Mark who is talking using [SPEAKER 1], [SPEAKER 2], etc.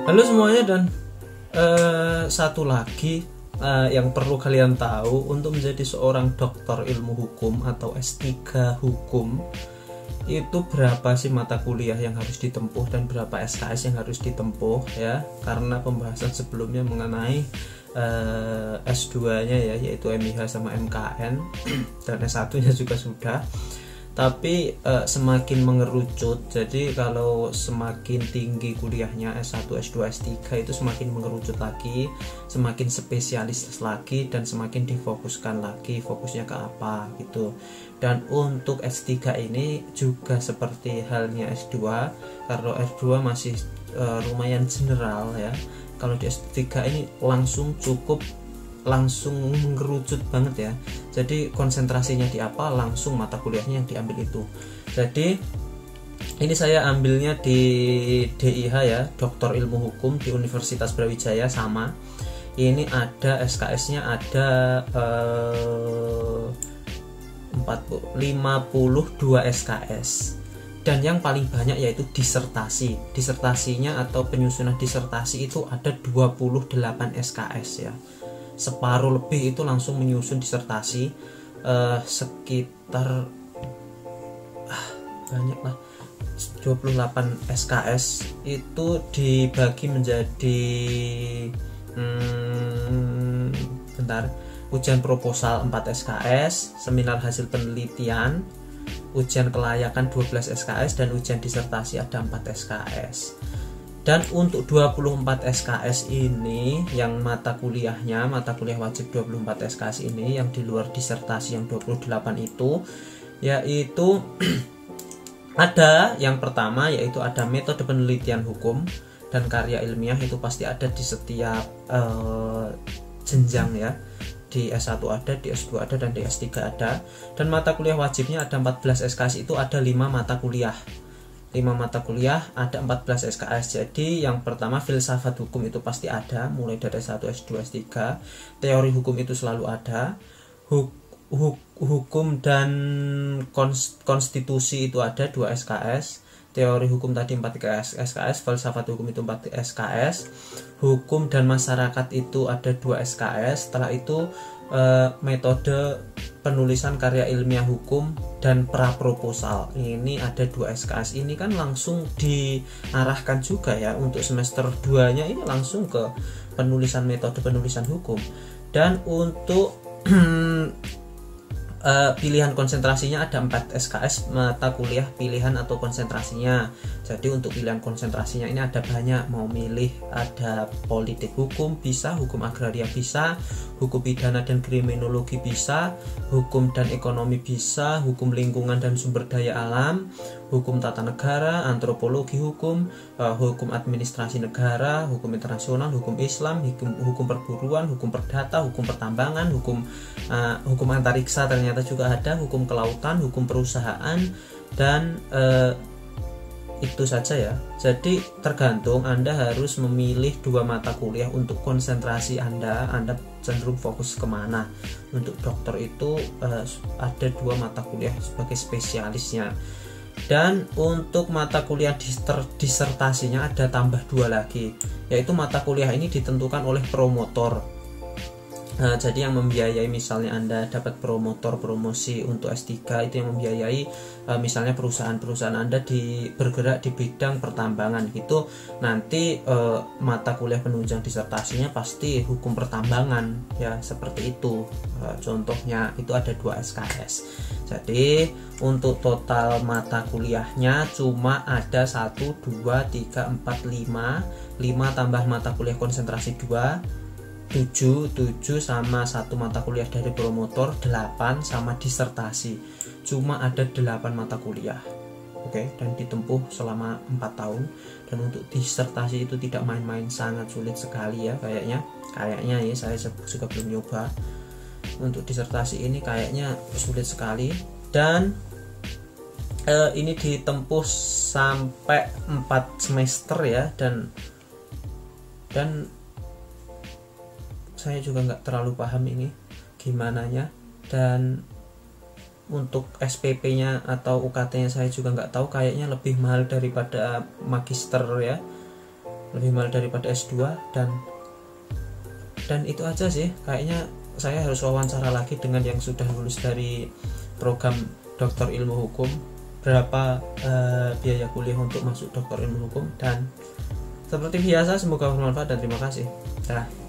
[SPEAKER 1] Halo semuanya, dan satu lagi yang perlu kalian tahu, untuk menjadi seorang doktor ilmu hukum atau S3 hukum itu berapa sih mata kuliah yang harus ditempuh dan berapa SKS yang harus ditempuh ya, karena pembahasan sebelumnya mengenai S2 nya ya, yaitu MIH sama MKN dan S1 nya juga sudah. Tapi semakin mengerucut, jadi kalau semakin tinggi kuliahnya S1, S2, S3 itu semakin mengerucut lagi, semakin spesialis lagi, dan semakin difokuskan lagi, fokusnya ke apa gitu. Dan untuk S3 ini juga seperti halnya S2, kalau S2 masih lumayan general ya, kalau di S3 ini langsung mengerucut banget ya. Jadi konsentrasinya di apa, langsung mata kuliahnya yang diambil itu. Jadi ini saya ambilnya di DIH ya, Doktor Ilmu Hukum di Universitas Brawijaya. Sama ini ada SKS-nya ada 52 SKS, dan yang paling banyak yaitu disertasinya atau penyusunan disertasi itu ada 28 SKS ya. Separuh lebih itu langsung menyusun disertasi, sekitar banyak lah, 28 SKS itu dibagi menjadi ujian proposal 4 SKS, seminar hasil penelitian, ujian kelayakan 12 SKS, dan ujian disertasi ada 4 SKS. Dan untuk 24 SKS ini yang mata kuliah wajib 24 SKS ini, yang di luar disertasi yang 28 itu, yaitu ada yang pertama, yaitu ada metode penelitian hukum dan karya ilmiah. Itu pasti ada di setiap jenjang ya. Di S1 ada, di S2 ada, dan di S3 ada. Dan mata kuliah wajibnya ada 14 SKS, itu ada 5 mata kuliah. 5 mata kuliah ada 14 SKS. Jadi yang pertama filsafat hukum itu pasti ada, mulai dari S1, S2, S3. Teori hukum itu selalu ada. Hukum dan konstitusi itu ada 2 SKS. Teori hukum tadi 4 SKS, filsafat hukum itu 4 SKS. Hukum dan masyarakat itu ada 2 SKS. Setelah itu metode penulisan karya ilmiah hukum dan praproposal ini ada 2 SKS. Ini kan langsung diarahkan juga ya untuk semester 2 nya ini langsung ke penulisan metode penulisan hukum. Dan untuk pilihan konsentrasinya ada 4 SKS mata kuliah pilihan atau konsentrasinya. Jadi untuk pilihan konsentrasinya ini ada banyak, mau milih ada politik hukum bisa, hukum agraria bisa, hukum pidana dan kriminologi bisa, hukum dan ekonomi bisa, hukum lingkungan dan sumber daya alam, hukum tata negara, antropologi hukum, hukum administrasi negara, hukum internasional, hukum Islam, hukum perburuan, hukum perdata, hukum pertambangan, hukum antariksa ternyata juga ada, hukum kelautan, hukum perusahaan, dan itu saja ya. Jadi tergantung, Anda harus memilih 2 mata kuliah untuk konsentrasi Anda cenderung fokus kemana. Untuk dokter itu ada 2 mata kuliah sebagai spesialisnya. Dan untuk mata kuliah disertasinya ada tambah 2 lagi, yaitu mata kuliah ini ditentukan oleh promotor. Jadi yang membiayai, misalnya Anda dapat promosi untuk S3, itu yang membiayai misalnya perusahaan Anda bergerak di bidang pertambangan gitu. Nanti mata kuliah penunjang disertasinya pasti hukum pertambangan ya, seperti itu. Contohnya itu ada 2 SKS. Jadi untuk total mata kuliahnya cuma ada 1, 2, 3, 4, 5 tambah mata kuliah konsentrasi 2, 7 sama 1 mata kuliah dari promotor, 8 sama disertasi. Cuma ada 8 mata kuliah. Oke, dan ditempuh selama 4 tahun. Dan untuk disertasi itu tidak main-main, sangat sulit sekali ya kayaknya ya, saya juga belum nyoba. Untuk disertasi ini kayaknya sulit sekali. Dan ini ditempuh sampai 4 semester ya, dan saya juga nggak terlalu paham ini gimana nya. Dan untuk SPP-nya atau UKT-nya saya juga nggak tahu, kayaknya lebih mahal daripada magister ya. lebih mahal daripada S2, dan itu aja sih. Kayaknya saya harus wawancara lagi dengan yang sudah lulus dari program doktor ilmu hukum, berapa biaya kuliah untuk masuk doktor ilmu hukum. Dan seperti biasa, semoga bermanfaat dan terima kasih. Dah.